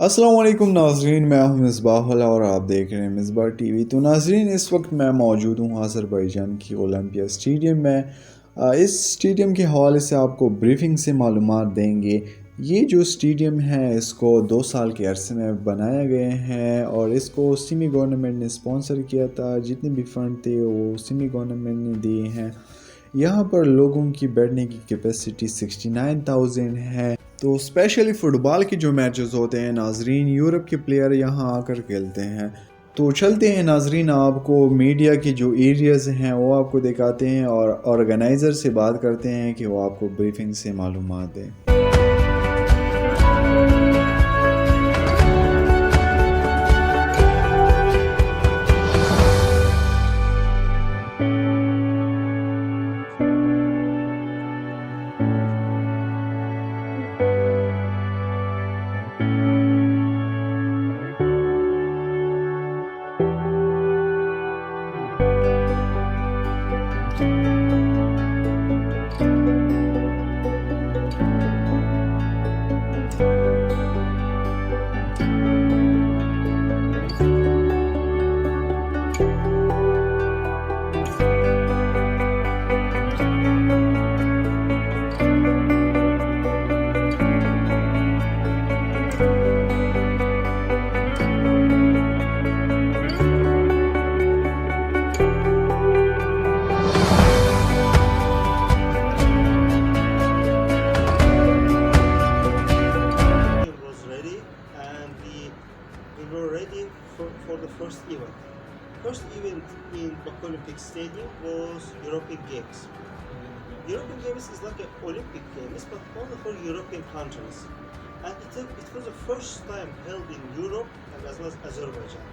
السلام علیکم ناظرین، میں ہوں مصباح اللہ اور آپ دیکھ رہے ہیں مصباح ٹی وی۔ تو ناظرین، اس وقت میں موجود ہوں ازربائجان کی اولمپیک سٹیڈیم میں۔ اس سٹیڈیم کے حوالے سے آپ کو بریفنگ سے معلومات دیں گے۔ یہ جو سٹیڈیم ہے اس کو 2 سال کے عرصے میں بنایا گئے ہیں اور اس کو سیمی گورنمنٹ نے اسپانسر کیا تھا۔ جتنے بھی فنڈ تھے وہ سیمی گورنمنٹ نے دیے ہیں۔ یہاں پر لوگوں کی بیٹھنے کی کیپیسٹی 69,000 ہے۔ تو اسپیشلی فٹ بال کے جو میچز ہوتے ہیں ناظرین، یورپ کے پلیئر یہاں آ کر کھیلتے ہیں۔ تو چلتے ہیں ناظرین، آپ کو میڈیا کے جو ایریاز ہیں وہ آپ کو دکھاتے ہیں اور آرگنائزر سے بات کرتے ہیں کہ وہ آپ کو بریفنگ سے معلومات دیں۔ We were ready for the first event. First event in Baku Olympic Stadium was European Games. European Games is like an Olympic Games, but only for European countries. And it was the first time held in Europe and as well as Azerbaijan.